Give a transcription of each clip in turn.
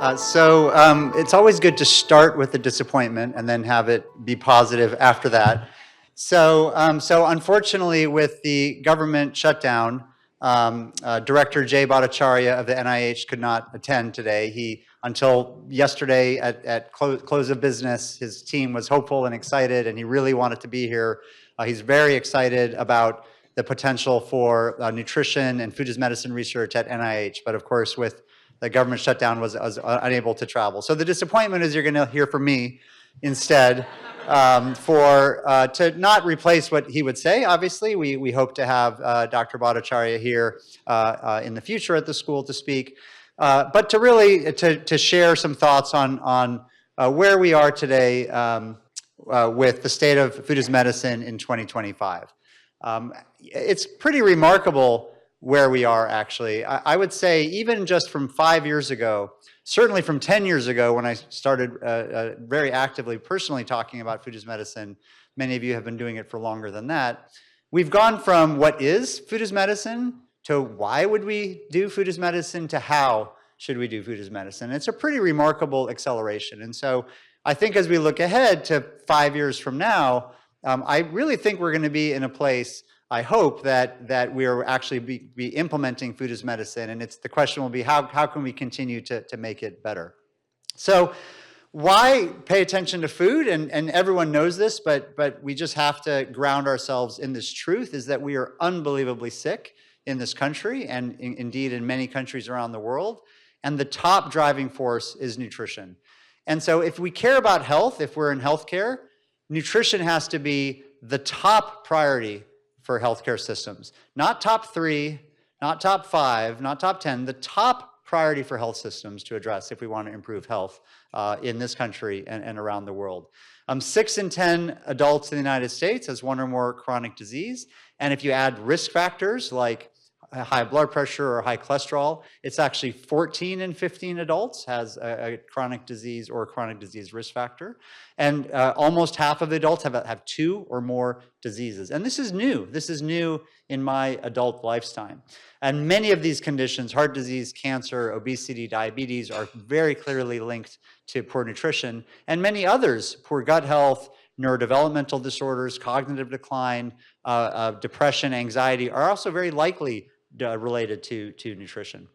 It's always good to start with the disappointment and then have it be positive after that. So unfortunately, with the government shutdown, Director Jay Bhattacharya of the NIH could not attend today. Until yesterday at close of business, his team was hopeful and excited, and he really wanted to be here. He's very excited about the potential for nutrition and food as medicine research at NIH, but of course, with the government shutdown was unable to travel. So the disappointment is you're going to hear from me instead to not replace what he would say. Obviously, we hope to have Dr. Bhattacharya here in the future at the school to speak, but to really to share some thoughts on where we are today with the state of food as medicine in 2025. It's pretty remarkable where we are, actually. I would say even just from 5 years ago, certainly from 10 years ago when I started very actively personally talking about food as medicine, many of you have been doing it for longer than that, we've gone from what is food as medicine to why would we do food as medicine to how should we do food as medicine. It's a pretty remarkable acceleration. And so I think as we look ahead to 5 years from now, I really think we're going to be in a place, I hope, that we are actually be implementing food as medicine, and the question will be how can we continue to make it better. So why pay attention to food? And everyone knows this, but we just have to ground ourselves in this truth, is that we are unbelievably sick in this country and indeed in many countries around the world, and the top driving force is nutrition. And so if we care about health, if we're in healthcare, nutrition has to be the top priority for healthcare systems. Not top 3, not top 5, not top 10, the top priority for health systems to address if we want to improve health in this country and around the world. 6 in 10 adults in the United States has one or more chronic disease. And if you add risk factors like high blood pressure or high cholesterol, it's actually 14 in 15 adults has a chronic disease or a chronic disease risk factor. And almost half of the adults have 2 or more diseases. And this is new. This is new in my adult lifetime. And many of these conditions, heart disease, cancer, obesity, diabetes, are very clearly linked to poor nutrition. And many others, poor gut health, neurodevelopmental disorders, cognitive decline, depression, anxiety, are also very likely related to nutrition.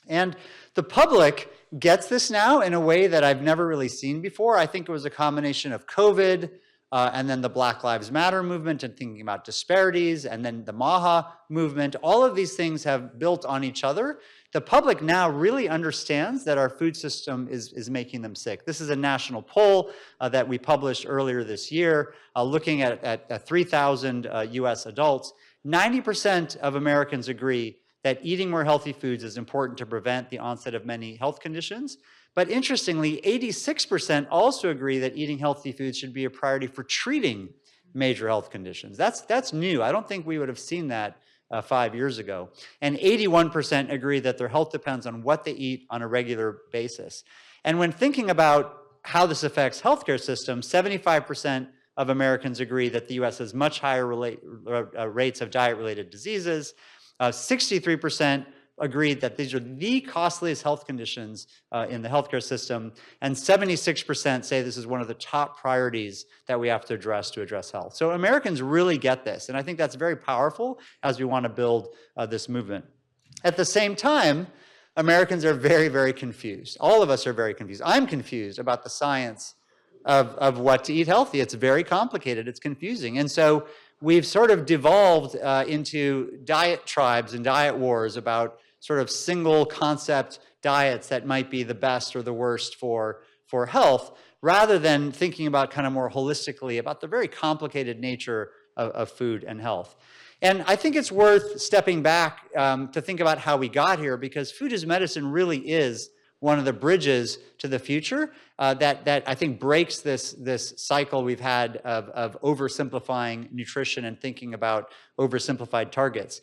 And the public gets this now in a way that I've never really seen before. I think it was a combination of COVID and then the Black Lives Matter movement and thinking about disparities, and then the MAHA movement. All of these things have built on each other. The public now really understands that our food system is making them sick. This is a national poll that we published earlier this year, looking at 3,000 US adults. 90% of Americans agree that eating more healthy foods is important to prevent the onset of many health conditions. But interestingly, 86% also agree that eating healthy foods should be a priority for treating major health conditions. That's new. I don't think we would have seen that 5 years ago. And 81% agree that their health depends on what they eat on a regular basis. And when thinking about how this affects healthcare systems, 75% of Americans agree that the US has much higher rates of diet-related diseases. 63% agreed that these are the costliest health conditions in the healthcare system, and 76% say this is one of the top priorities that we have to address health. So Americans really get this, and I think that's very powerful as we want to build this movement. At the same time, Americans are very, very confused. All of us are very confused. I'm confused about the science of what to eat healthy. It's very complicated. It's confusing. And so we've sort of devolved into diet tribes and diet wars about sort of single concept diets that might be the best or the worst for health, rather than thinking about kind of more holistically about the very complicated nature of food and health. And I think it's worth stepping back to think about how we got here, because food as medicine really is one of the bridges to the future that I think breaks this cycle we've had of oversimplifying nutrition and thinking about oversimplified targets.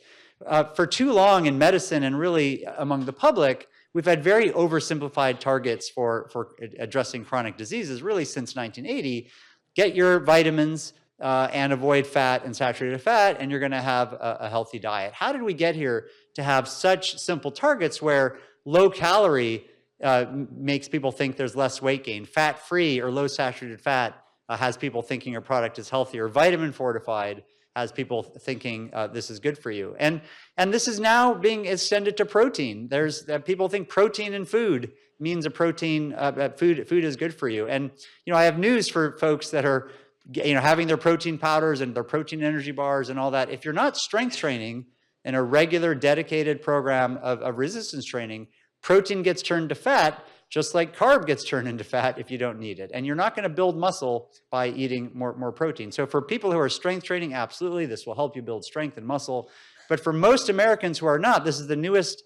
For too long in medicine and really among the public, we've had very oversimplified targets for addressing chronic diseases really since 1980. Get your vitamins and avoid fat and saturated fat, and you're going to have a healthy diet. How did we get here to have such simple targets where low calorie makes people think there's less weight gain. Fat-free or low saturated fat has people thinking your product is healthier. Vitamin fortified has people thinking this is good for you. And this is now being extended to protein. There's people think protein in food means a protein, food is good for you. And, I have news for folks that are, having their protein powders and their protein energy bars and all that. If you're not strength training in a regular dedicated program of resistance training, protein gets turned to fat, just like carb gets turned into fat if you don't need it. And you're not going to build muscle by eating more protein. So for people who are strength training, absolutely, this will help you build strength and muscle. But for most Americans who are not, this is the newest,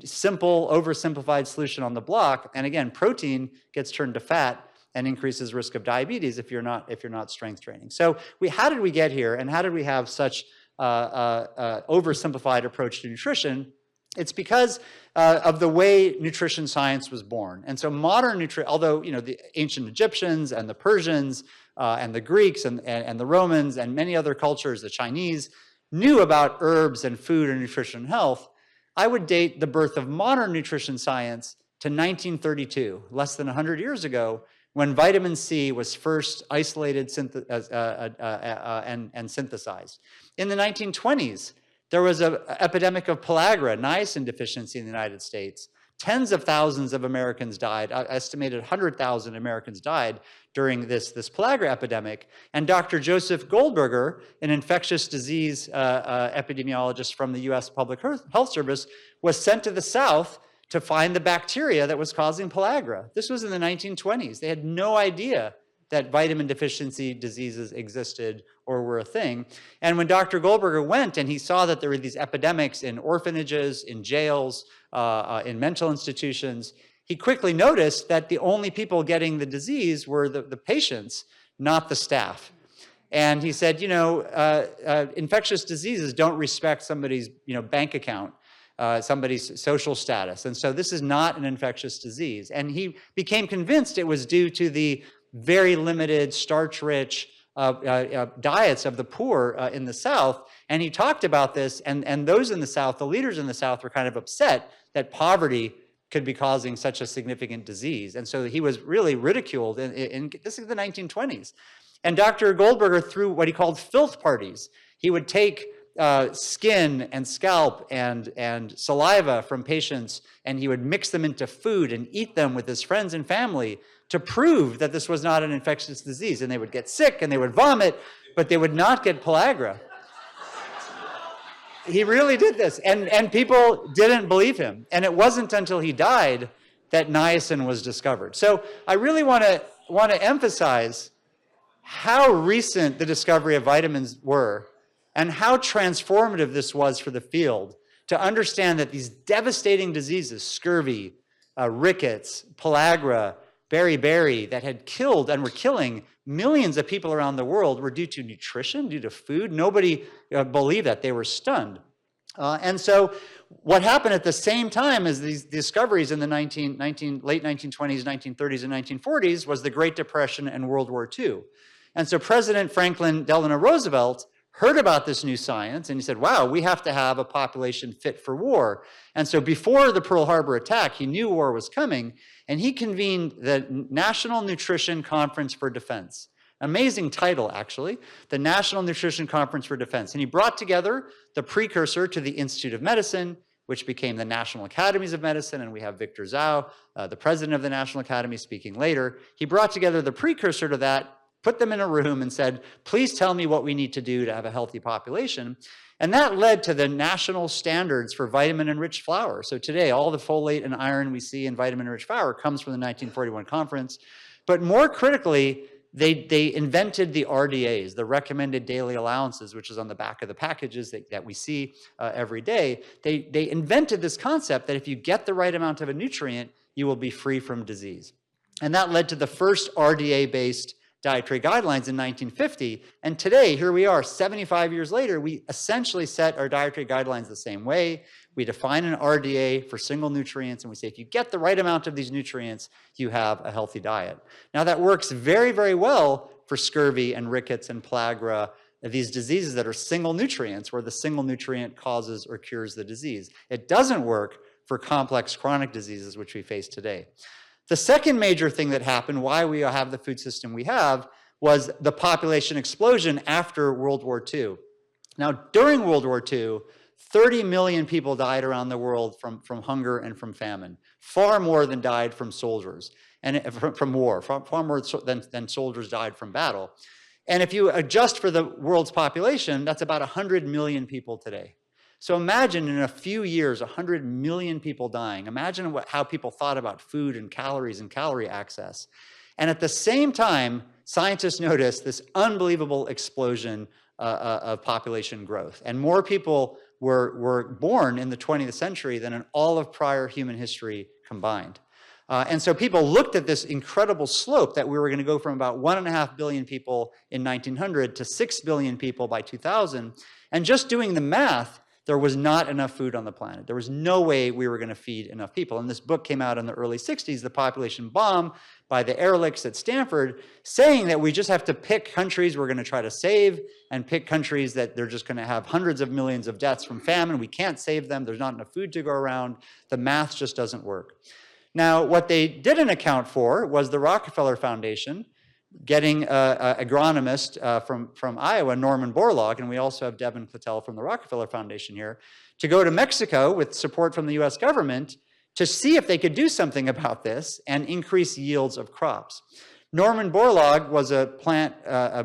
simple, oversimplified solution on the block. And again, protein gets turned to fat and increases risk of diabetes if you're not strength training. So how did we get here, and how did we have such oversimplified approach to nutrition? It's because of the way nutrition science was born. And so modern nutrition, although the ancient Egyptians and the Persians and the Greeks and the Romans and many other cultures, the Chinese, knew about herbs and food and nutrition and health, I would date the birth of modern nutrition science to 1932, less than 100 years ago, when vitamin C was first isolated and synthesized. In the 1920s, there was an epidemic of pellagra, niacin deficiency in the United States. Tens of thousands of Americans died, estimated 100,000 Americans died during this pellagra epidemic. And Dr. Joseph Goldberger, an infectious disease epidemiologist from the US Public Health Service, was sent to the South to find the bacteria that was causing pellagra. This was in the 1920s. They had no idea that vitamin deficiency diseases existed or were a thing. And when Dr. Goldberger went and he saw that there were these epidemics in orphanages, in jails, in mental institutions, he quickly noticed that the only people getting the disease were the patients, not the staff. And he said, infectious diseases don't respect somebody's bank account, somebody's social status. And so this is not an infectious disease. And he became convinced it was due to the very limited starch-rich diets of the poor in the South. And he talked about this, and those in the South, the leaders in the South, were kind of upset that poverty could be causing such a significant disease. And so he was really ridiculed in this is the 1920s. And Dr. Goldberger threw what he called filth parties. He would take skin and scalp and saliva from patients, and he would mix them into food and eat them with his friends and family to prove that this was not an infectious disease. And they would get sick and they would vomit, but they would not get pellagra. He really did this, and people didn't believe him. And it wasn't until he died that niacin was discovered. So I really want to emphasize how recent the discovery of vitamins were and how transformative this was for the field to understand that these devastating diseases, scurvy, rickets, pellagra, beriberi, that had killed and were killing millions of people around the world were due to nutrition, due to food. Nobody believed that. They were stunned. And so what happened at the same time as these discoveries in the late 1920s, 1930s, and 1940s was the Great Depression and World War II. And so President Franklin Delano Roosevelt heard about this new science, and he said, wow, we have to have a population fit for war. And so before the Pearl Harbor attack, he knew war was coming, and he convened the National Nutrition Conference for Defense. Amazing title, actually, the National Nutrition Conference for Defense. And he brought together the precursor to the Institute of Medicine, which became the National Academies of Medicine, and we have Victor Zhao, the president of the National Academy, speaking later. He brought together the precursor to that, put them in a room and said, please tell me what we need to do to have a healthy population. And that led to the national standards for vitamin-enriched flour. So today, all the folate and iron we see in vitamin-enriched flour comes from the 1941 conference. But more critically, they invented the RDAs, the recommended daily allowances, which is on the back of the packages that we see every day. They invented this concept that if you get the right amount of a nutrient, you will be free from disease. And that led to the first RDA-based dietary guidelines in 1950. And today, here we are, 75 years later, we essentially set our dietary guidelines the same way. We define an RDA for single nutrients, and we say if you get the right amount of these nutrients, you have a healthy diet. Now, that works very, very well for scurvy and rickets and pellagra, these diseases that are single nutrients, where the single nutrient causes or cures the disease. It doesn't work for complex chronic diseases which we face today. The second major thing that happened, why we have the food system we have, was the population explosion after World War II. Now, during World War II, 30 million people died around the world from hunger and from famine, far more than died from soldiers, and from war, far more than soldiers died from battle. And if you adjust for the world's population, that's about 100 million people today. So imagine in a few years, 100 million people dying. Imagine how people thought about food and calories and calorie access. And at the same time, scientists noticed this unbelievable explosion of population growth. And more people were born in the 20th century than in all of prior human history combined. And so people looked at this incredible slope that we were going to go from about 1.5 billion people in 1900 to 6 billion people by 2000. And just doing the math, there was not enough food on the planet. There was no way we were going to feed enough people. And this book came out in the early 60s, The Population Bomb, by the Ehrlichs at Stanford, saying that we just have to pick countries we're going to try to save and pick countries that they're just going to have hundreds of millions of deaths from famine. We can't save them. There's not enough food to go around. The math just doesn't work. Now, what they didn't account for was the Rockefeller Foundation getting an agronomist from Iowa, Norman Borlaug, and we also have Devin Patel from the Rockefeller Foundation here, to go to Mexico with support from the US government to see if they could do something about this and increase yields of crops. Norman Borlaug was a plant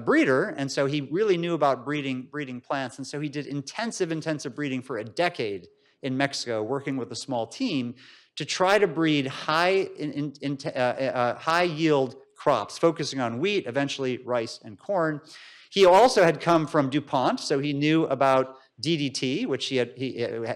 breeder, and so he really knew about breeding plants, and so he did intensive breeding for a decade in Mexico, working with a small team to try to breed high yield crops, focusing on wheat, eventually rice and corn. He also had come from DuPont, so he knew about DDT, which he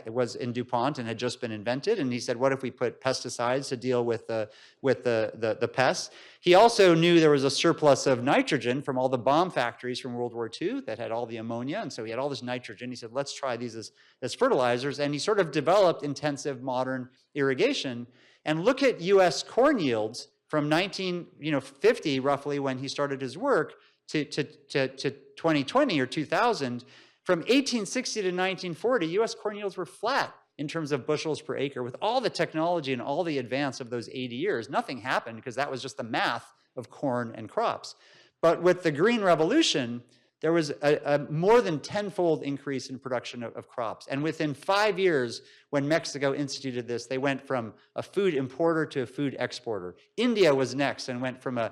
was in DuPont and had just been invented. And he said, what if we put pesticides to deal with the pests? He also knew there was a surplus of nitrogen from all the bomb factories from World War II that had all the ammonia. And so he had all this nitrogen. He said, let's try these as fertilizers. And he sort of developed intensive modern irrigation. And look at US corn yields from 1950, roughly, when he started his work, to 2020 or 2000. From 1860 to 1940, US corn yields were flat in terms of bushels per acre. With all the technology and all the advance of those 80 years, nothing happened because that was just the math of corn and crops. But with the Green Revolution, there was a more than tenfold increase in production of crops. And within 5 years, when Mexico instituted this, they went from a food importer to a food exporter. India was next and went from a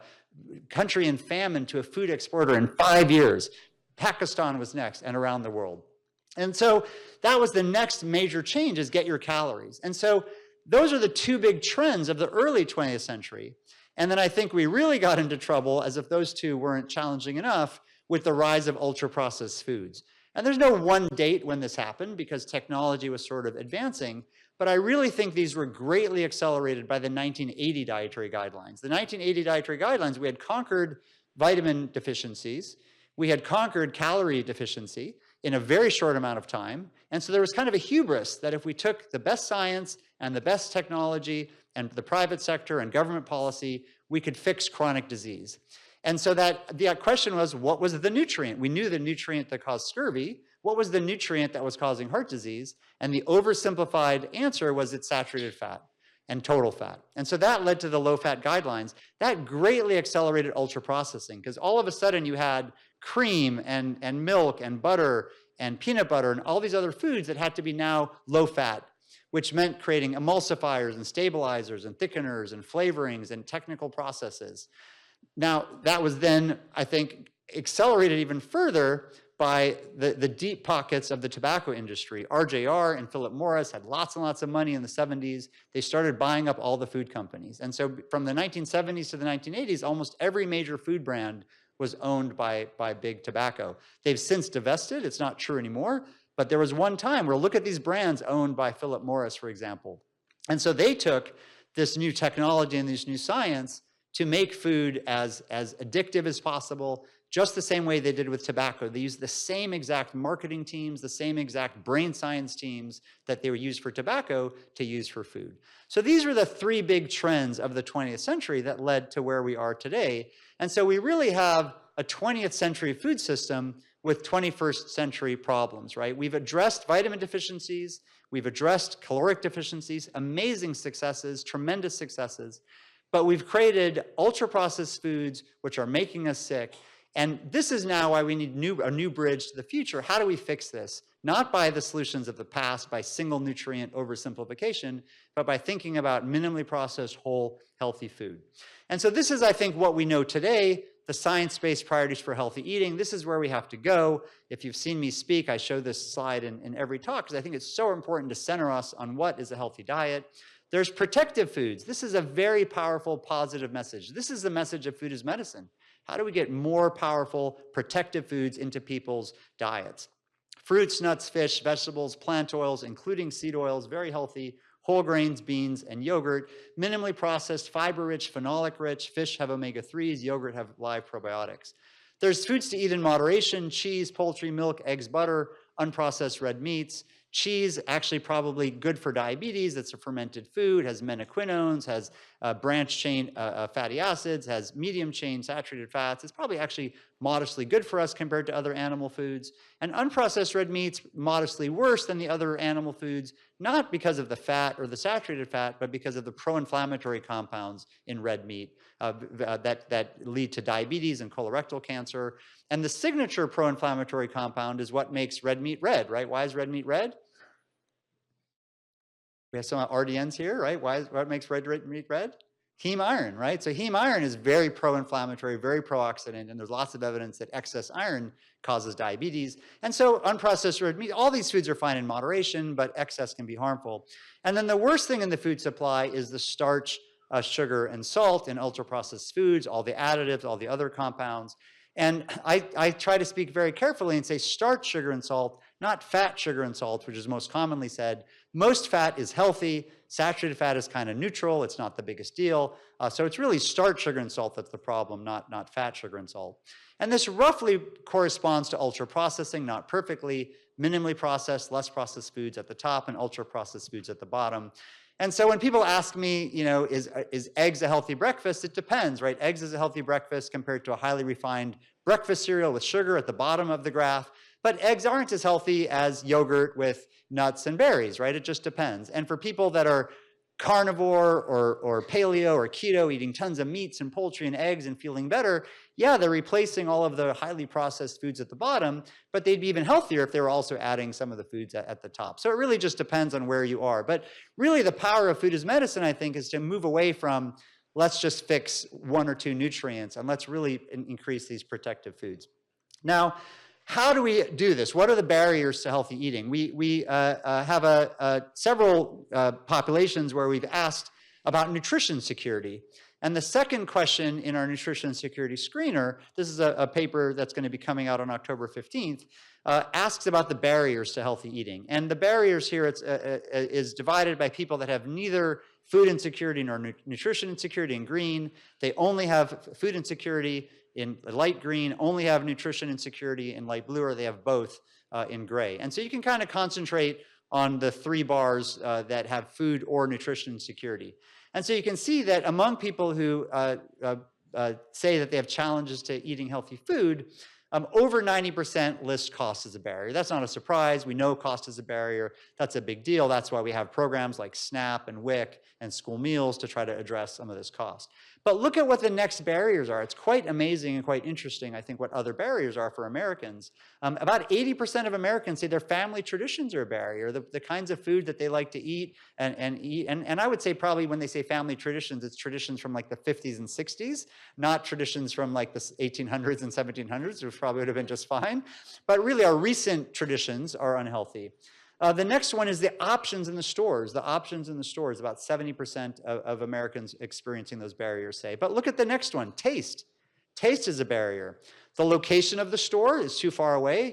country in famine to a food exporter in 5 years. Pakistan was next, and around the world. And so that was the next major change, is get your calories. And so those are the two big trends of the early 20th century. And then I think we really got into trouble, as if those two weren't challenging enough, with the rise of ultra-processed foods. And there's no one date when this happened because technology was sort of advancing, but I really think these were greatly accelerated by the 1980 dietary guidelines. The 1980 dietary guidelines, we had conquered vitamin deficiencies, we had conquered calorie deficiency in a very short amount of time. And so there was kind of a hubris that if we took the best science and the best technology and the private sector and government policy, we could fix chronic disease. And so that the question was, what was the nutrient? We knew the nutrient that caused scurvy. What was the nutrient that was causing heart disease? And the oversimplified answer was it's saturated fat and total fat. And so that led to the low-fat guidelines. That greatly accelerated ultra-processing because all of a sudden you had cream and milk and butter and peanut butter and all these other foods that had to be now low-fat, which meant creating emulsifiers and stabilizers and thickeners and flavorings and technical processes. Now, that was then, I think, accelerated even further by the deep pockets of the tobacco industry. RJR and Philip Morris had lots and lots of money in the 70s. They started buying up all the food companies. And so from the 1970s to the 1980s, almost every major food brand was owned by big tobacco. They've since divested. It's not true anymore. But there was one time where look at these brands owned by Philip Morris, for example. And so they took this new technology and this new science to make food as addictive as possible, just the same way they did with tobacco. They used the same exact marketing teams, the same exact brain science teams that they were used for tobacco to use for food. So these were the three big trends of the 20th century that led to where we are today. And so we really have a 20th century food system with 21st century problems, right? We've addressed vitamin deficiencies, we've addressed caloric deficiencies, amazing successes, tremendous successes, but we've created ultra-processed foods which are making us sick. And this is now why we need a new bridge to the future. How do we fix this? Not by the solutions of the past, by single nutrient oversimplification, but by thinking about minimally processed, whole, healthy food. And so this is, I think, what we know today, the science-based priorities for healthy eating. This is where we have to go. If you've seen me speak, I show this slide in every talk because I think it's so important to center us on what is a healthy diet. There's protective foods. This is a very powerful, positive message. This is the message of food as medicine. How do we get more powerful, protective foods into people's diets? Fruits, nuts, fish, vegetables, plant oils, including seed oils, very healthy, whole grains, beans, and yogurt, minimally processed, fiber-rich, phenolic-rich. Fish have omega-3s, yogurt have live probiotics. There's foods to eat in moderation: cheese, poultry, milk, eggs, butter, unprocessed red meats. Cheese, actually probably good for diabetes. It's a fermented food, has menaquinones, has branch chain fatty acids, has medium chain saturated fats. It's probably actually modestly good for us compared to other animal foods. And unprocessed red meats, modestly worse than the other animal foods, not because of the fat or the saturated fat, but because of the pro-inflammatory compounds in red meat that lead to diabetes and colorectal cancer. And the signature pro-inflammatory compound is what makes red meat red, right? Why is red meat red? We have some RDNs here, right? What makes red meat red? Heme iron, right? So heme iron is very pro-inflammatory, very pro-oxidant, and there's lots of evidence that excess iron causes diabetes. And so unprocessed red meat, all these foods are fine in moderation, but excess can be harmful. And then the worst thing in the food supply is the starch, sugar, and salt in ultra-processed foods, all the additives, all the other compounds. And I try to speak very carefully and say starch, sugar, and salt, not fat, sugar, and salt, which is most commonly said. Most fat is healthy. Saturated fat is kind of neutral. It's not the biggest deal. So it's really starch, sugar, and salt that's the problem, not fat, sugar, and salt. And this roughly corresponds to ultra-processing, not perfectly. Minimally processed, less processed foods at the top, and ultra-processed foods at the bottom. And so when people ask me, is eggs a healthy breakfast? It depends, right? Eggs is a healthy breakfast compared to a highly refined breakfast cereal with sugar at the bottom of the graph. But eggs aren't as healthy as yogurt with nuts and berries, right? It just depends. And for people that are carnivore or paleo or keto, eating tons of meats and poultry and eggs and feeling better, yeah, they're replacing all of the highly processed foods at the bottom, but they'd be even healthier if they were also adding some of the foods at the top. So it really just depends on where you are. But really the power of food as medicine, I think, is to move away from let's just fix one or two nutrients and let's really increase these protective foods. Now, how do we do this? What are the barriers to healthy eating? We have several populations where we've asked about nutrition security. And the second question in our nutrition security screener, this is a paper that's going to be coming out on October 15th, asks about the barriers to healthy eating. And the barriers here is divided by people that have neither food insecurity nor nutrition insecurity in green. They only have food insecurity in light green, only have nutrition insecurity in light blue, or they have both in gray. And so you can kind of concentrate on the three bars that have food or nutrition insecurity. And so you can see that among people who say that they have challenges to eating healthy food, over 90% list cost as a barrier. That's not a surprise. We know cost is a barrier. That's a big deal. That's why we have programs like SNAP and WIC and school meals to try to address some of this cost. But look at what the next barriers are. It's quite amazing and quite interesting, I think, what other barriers are for Americans. About 80% of Americans say their family traditions are a barrier, the kinds of food that they like to eat and eat. And I would say probably when they say family traditions, it's traditions from like the 50s and 60s, not traditions from like the 1800s and 1700s, which probably would have been just fine. But really our recent traditions are unhealthy. The next one is the options in the stores. The options in the stores, about 70% of Americans experiencing those barriers say. But look at the next one, taste. Taste is a barrier. The location of the store is too far away.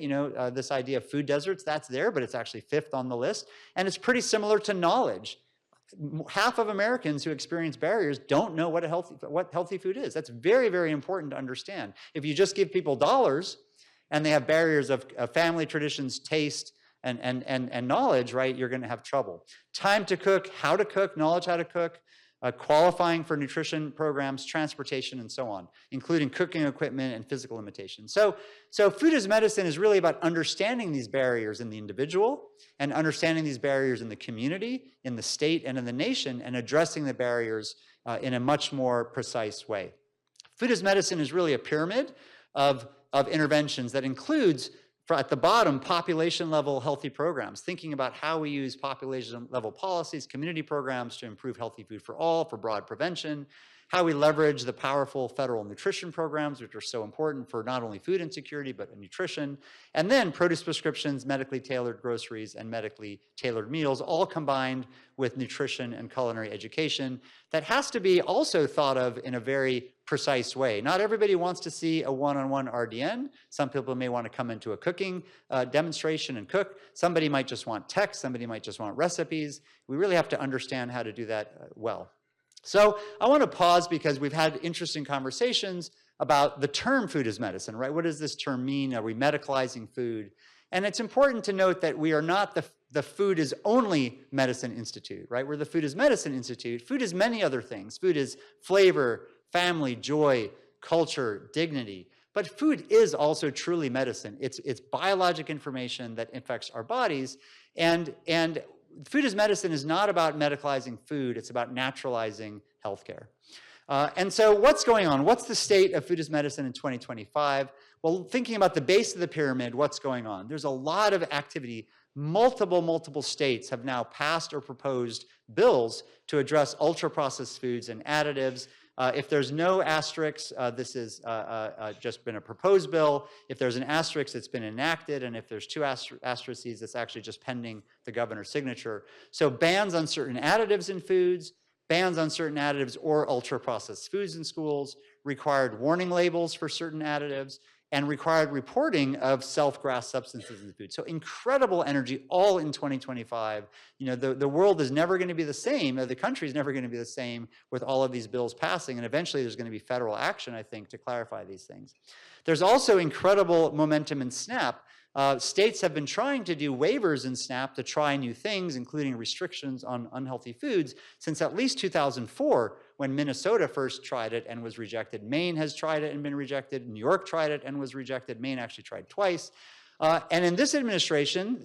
This idea of food deserts, that's there, but it's actually fifth on the list. And it's pretty similar to knowledge. Half of Americans who experience barriers don't know what healthy food is. That's very, very important to understand. If you just give people dollars and they have barriers of family traditions, taste, and knowledge, right, you're going to have trouble. Time to cook, how to cook, knowledge how to cook. qualifying for nutrition programs, transportation, and so on, including cooking equipment and physical limitations. So food as medicine is really about understanding these barriers in the individual and understanding these barriers in the community, in the state, and in the nation, and addressing the barriers in a much more precise way. Food as medicine is really a pyramid of interventions that includes, at the bottom, population-level healthy programs, thinking about how we use population-level policies, community programs to improve healthy food for all, for broad prevention, how we leverage the powerful federal nutrition programs, which are so important for not only food insecurity, but nutrition, and then produce prescriptions, medically tailored groceries, and medically tailored meals, all combined with nutrition and culinary education that has to be also thought of in a very precise way. Not everybody wants to see a one-on-one RDN. Some people may want to come into a cooking demonstration and cook. Somebody might just want text. Somebody might just want recipes. We really have to understand how to do that well. So I want to pause because we've had interesting conversations about the term food as medicine, right? What does this term mean? Are we medicalizing food? And it's important to note that we are not the Food is Only Medicine Institute, right? We're the Food is Medicine Institute. Food is many other things. Food is flavor, family, joy, culture, dignity. But food is also truly medicine. It's biologic information that affects our bodies. And food as medicine is not about medicalizing food. It's about naturalizing healthcare. And so what's going on? What's the state of food as medicine in 2025? Well, thinking about the base of the pyramid, what's going on? There's a lot of activity. Multiple states have now passed or proposed bills to address ultra-processed foods and additives. If there's no asterisks, this has just been a proposed bill. If there's an asterisk, it's been enacted. And if there's two asterisks, it's actually just pending the governor's signature. So bans on certain additives in foods, bans on certain additives or ultra-processed foods in schools, required warning labels for certain additives, and required reporting of self-GRAS substances in food. So incredible energy all in 2025. You know, the world is never going to be the same, or the country is never going to be the same with all of these bills passing, and eventually there's going to be federal action, I think, to clarify these things. There's also incredible momentum in SNAP. States have been trying to do waivers in SNAP to try new things, including restrictions on unhealthy foods, since at least 2004, when Minnesota first tried it and was rejected. Maine has tried it and been rejected. New York tried it and was rejected. Maine actually tried twice. And in this administration,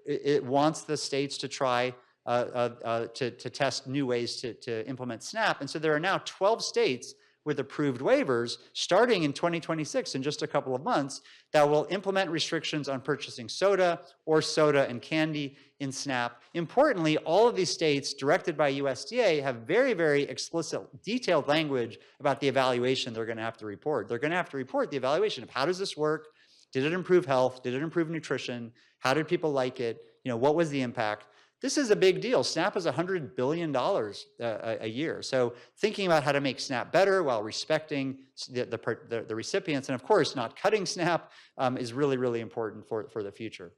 it wants the states to try to test new ways to implement SNAP. And so there are now 12 states with approved waivers starting in 2026, in just a couple of months, that will implement restrictions on purchasing soda or soda and candy in SNAP. Importantly, all of these states directed by USDA have very explicit, detailed language about the evaluation they're going to have to report. They're going to have to report the evaluation of how does this work? Did it improve health? Did it improve nutrition? How did people like it? You know, what was the impact? This is a big deal. SNAP is $100 billion a year. So thinking about how to make SNAP better while respecting the recipients, and of course not cutting SNAP, is really important for the future.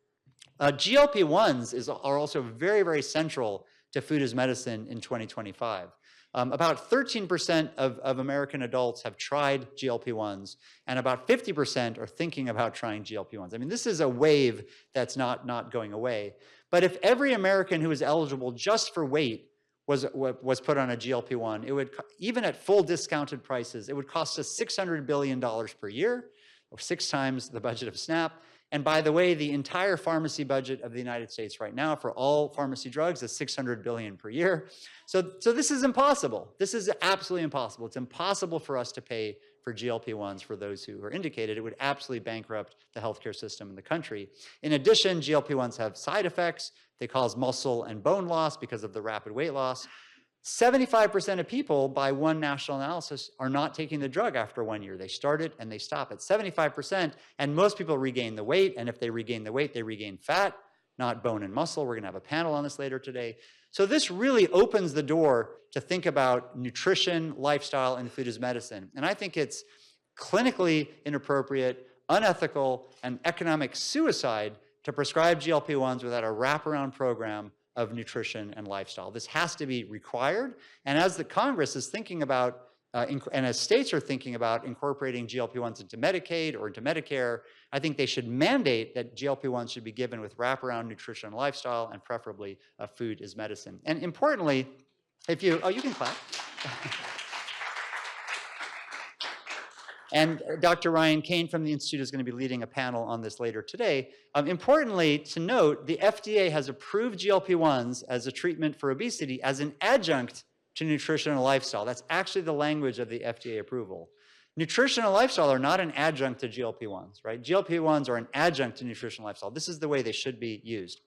GLP-1s are also very central to food as medicine in 2025. About 13% of American adults have tried GLP-1s, and about 50% are thinking about trying GLP-1s. I mean, this is a wave that's not going away. But if every American who is eligible just for weight was put on a GLP-1, it would, even at full discounted prices, it would cost us $600 billion per year, or 6 times the budget of SNAP. And by the way, the entire pharmacy budget of the United States right now for all pharmacy drugs is $600 billion per year. So this is impossible. This is absolutely impossible. It's impossible for us to pay for GLP-1s for those who are indicated. It would absolutely bankrupt the healthcare system in the country. In addition, GLP-1s have side effects. They cause muscle and bone loss because of the rapid weight loss. 75% of people, by one national analysis, are not taking the drug after 1 year. They start it and they stop it. 75%, and most people regain the weight, and if they regain the weight, they regain fat, not bone and muscle. We're going to have a panel on this later today. So this really opens the door to think about nutrition, lifestyle, and food as medicine. And I think it's clinically inappropriate, unethical, and economic suicide to prescribe GLP-1s without a wraparound program of nutrition and lifestyle. This has to be required. And as the Congress is thinking about, and as states are thinking about incorporating GLP-1s into Medicaid or into Medicare, I think they should mandate that GLP-1s should be given with wraparound nutrition and lifestyle, and preferably food as medicine. And importantly, If you, oh, you can clap. And Dr. Ryan Kane from the Institute is going to be leading a panel on this later today. Importantly, to note, the FDA has approved GLP-1s as a treatment for obesity as an adjunct to nutrition and lifestyle. That's actually the language of the FDA approval. Nutrition and lifestyle are not an adjunct to GLP-1s, right? GLP-1s are an adjunct to nutrition and lifestyle. This is the way they should be used.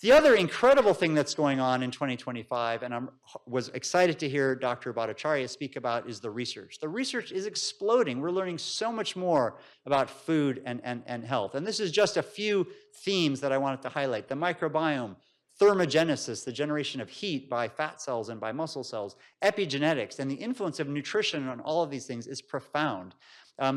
The other incredible thing that's going on in 2025, and I was excited to hear Dr. Bhattacharya speak about, is the research. The research is exploding. We're learning so much more about food and health. And this is just a few themes that I wanted to highlight. The microbiome, thermogenesis, the generation of heat by fat cells and by muscle cells, epigenetics, and the influence of nutrition on all of these things is profound.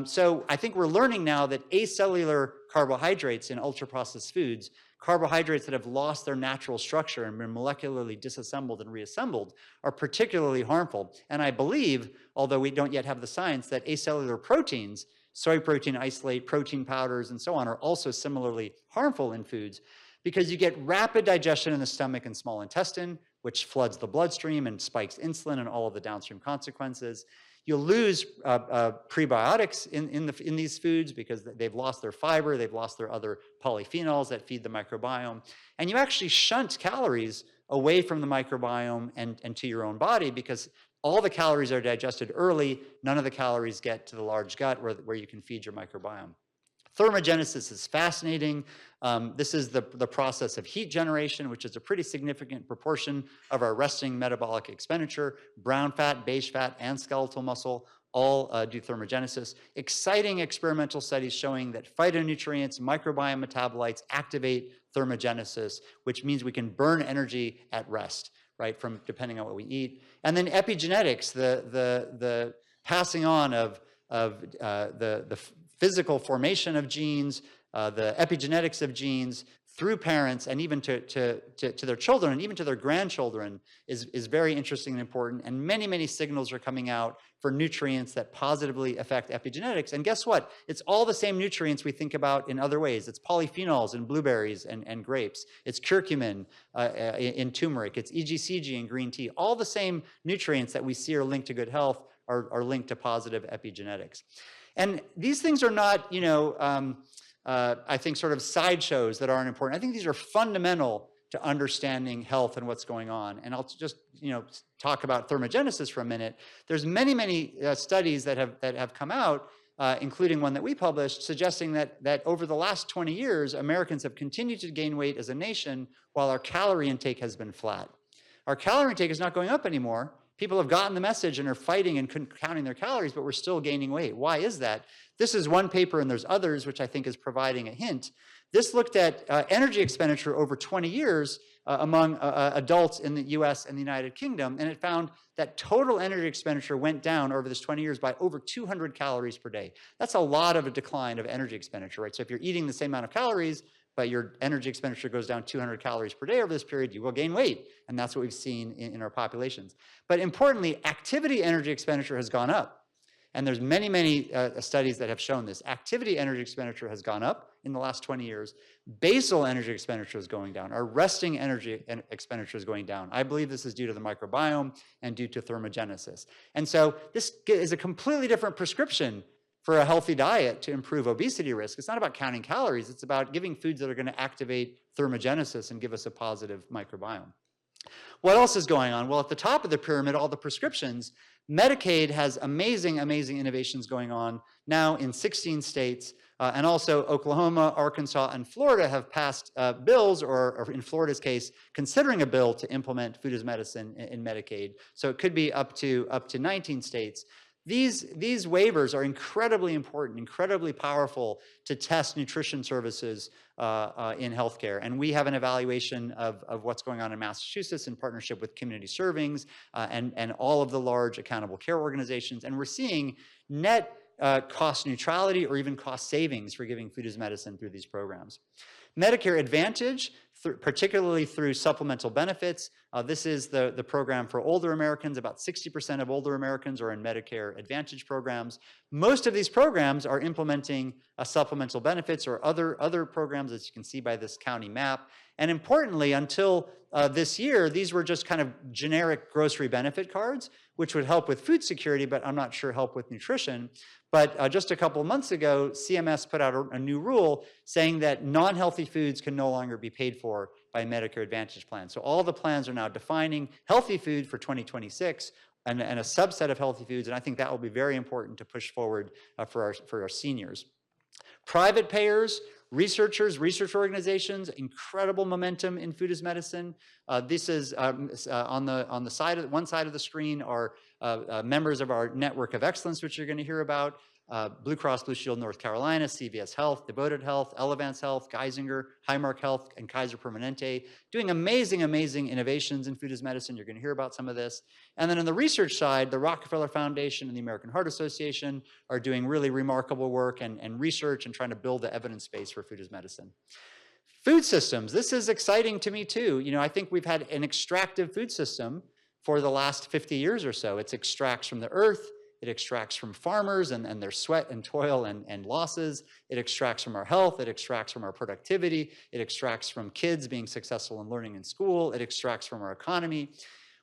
So I think we're learning now that acellular carbohydrates in ultra-processed foods, carbohydrates that have lost their natural structure and been molecularly disassembled and reassembled, are particularly harmful. And I believe, although we don't yet have the science, that acellular proteins, soy protein isolate, protein powders, and so on, are also similarly harmful in foods because you get rapid digestion in the stomach and small intestine, which floods the bloodstream and spikes insulin and all of the downstream consequences. You'll lose prebiotics in these foods because they've lost their fiber, they've lost their other polyphenols that feed the microbiome. And you actually shunt calories away from the microbiome and to your own body because all the calories are digested early, none of the calories get to the large gut where you can feed your microbiome. Thermogenesis is fascinating. This is the process of heat generation, which is a pretty significant proportion of our resting metabolic expenditure. Brown fat, beige fat, and skeletal muscle all do thermogenesis. Exciting experimental studies showing that phytonutrients, microbiome metabolites activate thermogenesis, which means we can burn energy at rest, right, from depending on what we eat. And then epigenetics, the passing on of the physical formation of genes, the epigenetics of genes through parents and even to their children and even to their grandchildren is very interesting and important. And many, many signals are coming out for nutrients that positively affect epigenetics. And guess what? It's all the same nutrients we think about in other ways. It's polyphenols in blueberries and grapes. It's curcumin in turmeric. It's EGCG in green tea. All the same nutrients that we see are linked to good health are linked to positive epigenetics. And these things are not, I think sort of sideshows that aren't important. I think these are fundamental to understanding health and what's going on. And I'll just, talk about thermogenesis for a minute. There's many, many studies that have come out, including one that we published, suggesting that over the last 20 years, Americans have continued to gain weight as a nation while our calorie intake has been flat. Our calorie intake is not going up anymore. People have gotten the message and are fighting and counting their calories, but we're still gaining weight. Why is that? This is one paper, and there's others, which I think is providing a hint. This looked at energy expenditure over 20 years among adults in the US and the United Kingdom, and it found that total energy expenditure went down over this 20 years by over 200 calories per day. That's a lot of a decline of energy expenditure, right? So if you're eating the same amount of calories, but your energy expenditure goes down 200 calories per day over this period, you will gain weight. And that's what we've seen in our populations. But importantly, activity energy expenditure has gone up. And there's many, many studies that have shown this. Activity energy expenditure has gone up in the last 20 years. Basal energy expenditure is going down. Our resting energy expenditure is going down. I believe this is due to the microbiome and due to thermogenesis. And so this is a completely different prescription for a healthy diet to improve obesity risk. It's not about counting calories. It's about giving foods that are going to activate thermogenesis and give us a positive microbiome. What else is going on? Well, at the top of the pyramid, all the prescriptions, Medicaid has amazing, amazing innovations going on now in 16 states. And also Oklahoma, Arkansas, and Florida have passed bills, or in Florida's case, considering a bill to implement food as medicine in Medicaid. So it could be up to 19 states. These waivers are incredibly important, incredibly powerful to test nutrition services in healthcare. And we have an evaluation of what's going on in Massachusetts in partnership with Community Servings and all of the large accountable care organizations. And we're seeing net cost neutrality or even cost savings for giving food as medicine through these programs. Medicare Advantage, particularly through supplemental benefits, This is the program for older Americans. About 60% of older Americans are in Medicare Advantage programs. Most of these programs are implementing supplemental benefits or other programs, as you can see by this county map. And importantly, until this year, these were just kind of generic grocery benefit cards, which would help with food security, but I'm not sure help with nutrition. But just a couple of months ago, CMS put out a new rule saying that non-healthy foods can no longer be paid for by Medicare Advantage plans. So all the plans are now defining healthy food for 2026 and a subset of healthy foods, and I think that will be very important to push forward for our seniors. Private payers, researchers, research organizations, incredible momentum in food as medicine. This is on the side of one side of the screen are members of our network of excellence, which you're going to hear about. Blue Cross Blue Shield North Carolina, CVS Health, Devoted Health, Elevance Health, Geisinger, Highmark Health, and Kaiser Permanente, doing amazing, amazing innovations in food as medicine. You're going to hear about some of this. And then on the research side, the Rockefeller Foundation and the American Heart Association are doing really remarkable work and research and trying to build the evidence base for food as medicine. Food systems, this is exciting to me too. I think we've had an extractive food system for the last 50 years or so. It extracts from the earth, it extracts from farmers and their sweat and toil and losses. It extracts from our health, it extracts from our productivity, it extracts from kids being successful in learning in school, it extracts from our economy.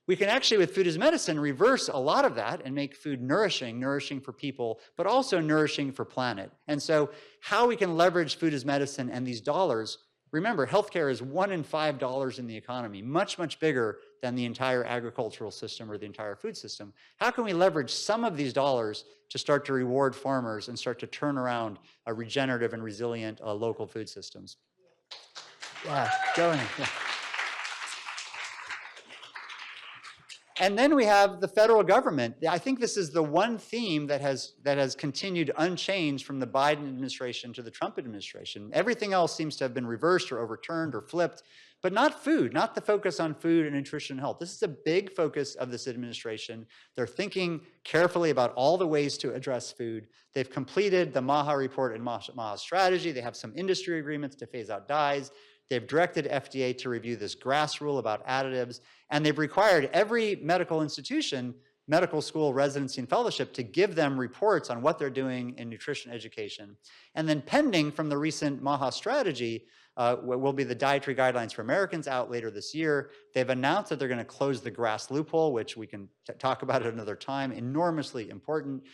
We can actually, with food as medicine, reverse a lot of that and make food nourishing for people, but also nourishing for planet. And so how we can leverage food as medicine and these dollars. Remember, healthcare is $1 in $5 in the economy, much, much bigger than the entire agricultural system or the entire food system. How can we leverage some of these dollars to start to reward farmers and start to turn around a regenerative and resilient local food systems? Wow, go ahead. Yeah. And then we have the federal government. I think this is the one theme that has continued unchanged from the Biden administration to the Trump administration. Everything else seems to have been reversed or overturned or flipped, but not food, not the focus on food and nutrition and health. This is a big focus of this administration. They're thinking carefully about all the ways to address food. They've completed the MAHA report and MAHA strategy. They have some industry agreements to phase out dyes. They've directed FDA to review this GRAS rule about additives, and they've required every medical institution, medical school, residency, and fellowship to give them reports on what they're doing in nutrition education. And then pending from the recent MAHA strategy will be the dietary guidelines for Americans out later this year. They've announced that they're going to close the GRAS loophole, which we can talk about at another time, enormously important.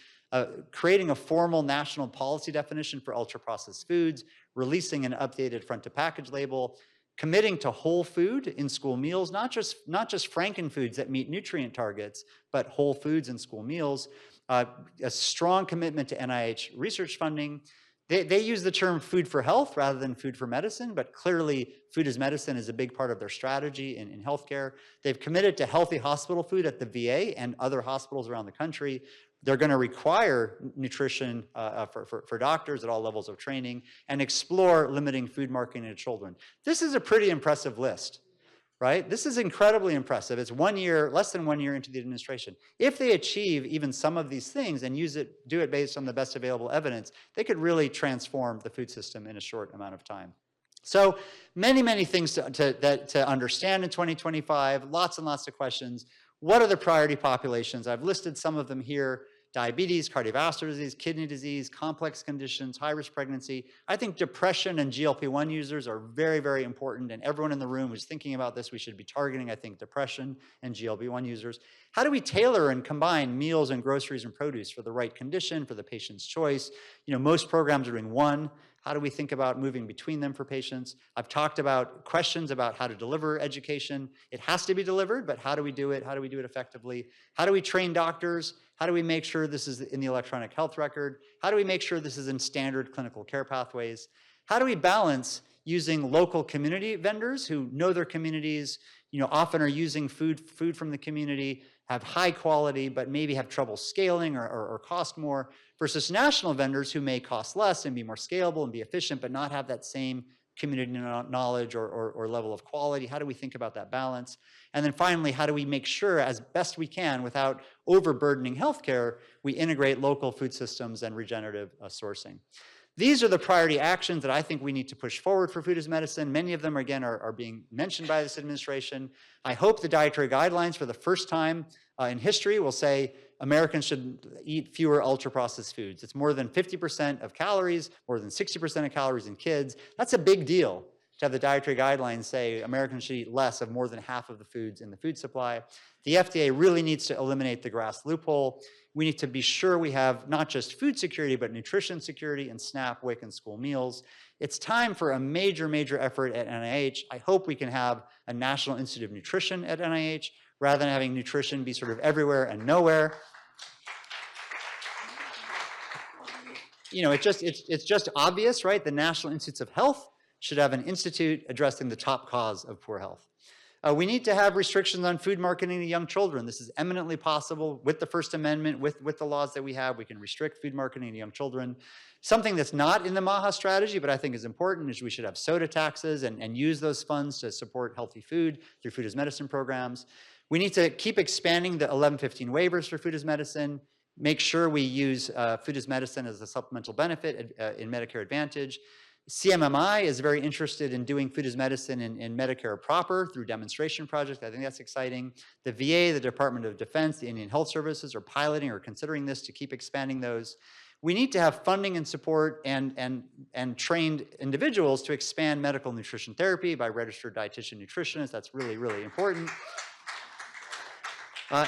Creating a formal national policy definition for ultra-processed foods, releasing an updated front-to-package label, committing to whole food in school meals, not just frankenfoods that meet nutrient targets, but whole foods in school meals, a strong commitment to NIH research funding. They use the term food for health rather than food for medicine, but clearly food as medicine is a big part of their strategy in healthcare. They've committed to healthy hospital food at the VA and other hospitals around the country. They're going to require nutrition for doctors at all levels of training and explore limiting food marketing to children. This is a pretty impressive list, right? This is incredibly impressive. It's less than 1 year into the administration. If they achieve even some of these things and do it based on the best available evidence, they could really transform the food system in a short amount of time. So many, many things to understand in 2025, lots and lots of questions. What are the priority populations? I've listed some of them here. Diabetes, cardiovascular disease, kidney disease, complex conditions, high-risk pregnancy. I think depression and GLP-1 users are very, very important, and everyone in the room who's thinking about this, we should be targeting, I think, depression and GLP-1 users. How do we tailor and combine meals and groceries and produce for the right condition, for the patient's choice? Most programs are doing one. How do we think about moving between them for patients? I've talked about questions about how to deliver education. It has to be delivered, but how do we do it? How do we do it effectively? How do we train doctors? How do we make sure this is in the electronic health record? How do we make sure this is in standard clinical care pathways? How do we balance using local community vendors who know their communities, often are using food from the community, have high quality, but maybe have trouble scaling or cost more, versus national vendors who may cost less and be more scalable and be efficient, but not have that same community knowledge or level of quality? How do we think about that balance? And then finally, how do we make sure, as best we can, without overburdening healthcare, we integrate local food systems and regenerative sourcing? These are the priority actions that I think we need to push forward for food as medicine. Many of them, again, are being mentioned by this administration. I hope the dietary guidelines for the first time in history will say Americans should eat fewer ultra-processed foods. It's more than 50% of calories, more than 60% of calories in kids. That's a big deal to have the dietary guidelines say Americans should eat less of more than half of the foods in the food supply. The FDA really needs to eliminate the GRAS loophole. We need to be sure we have not just food security, but nutrition security and SNAP, WIC, and school meals. It's time for a major, major effort at NIH. I hope we can have a National Institute of Nutrition at NIH rather than having nutrition be sort of everywhere and nowhere. You know, it's just obvious, right? The National Institutes of Health should have an institute addressing the top cause of poor health. We need to have restrictions on food marketing to young children. This is eminently possible with the First Amendment, with the laws that we have. We can restrict food marketing to young children. Something that's not in the MAHA strategy, but I think is important, is we should have soda taxes and use those funds to support healthy food through food as medicine programs. We need to keep expanding the 1115 waivers for food as medicine, make sure we use food as medicine as a supplemental benefit in Medicare Advantage. CMMI is very interested in doing food as medicine in Medicare proper through demonstration projects. I think that's exciting. The VA, the Department of Defense, the Indian Health Services are piloting or considering this to keep expanding those. We need to have funding and support and trained individuals to expand medical nutrition therapy by registered dietitian nutritionists. That's really, really important.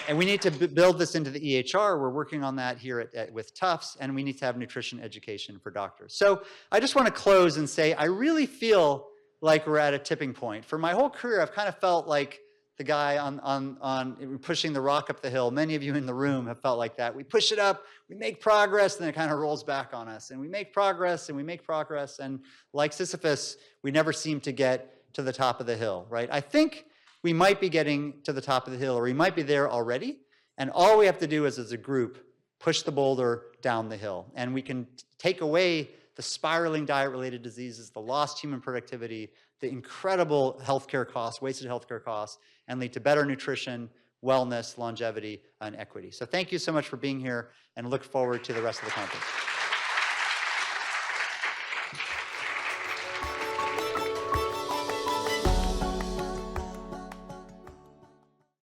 And we need to build this into the EHR. We're working on that here with Tufts, and we need to have nutrition education for doctors. So I just want to close and say I really feel like we're at a tipping point. For my whole career, I've kind of felt like the guy on pushing the rock up the hill. Many of you in the room have felt like that. We push it up, we make progress, and then it kind of rolls back on us. And we make progress, and we make progress, and like Sisyphus, we never seem to get to the top of the hill, right? I think we might be getting to the top of the hill, or we might be there already, and all we have to do is, as a group, push the boulder down the hill. And we can take away the spiraling diet-related diseases, the lost human productivity, the incredible healthcare costs, wasted healthcare costs, and lead to better nutrition, wellness, longevity, and equity. So thank you so much for being here, and look forward to the rest of the conference.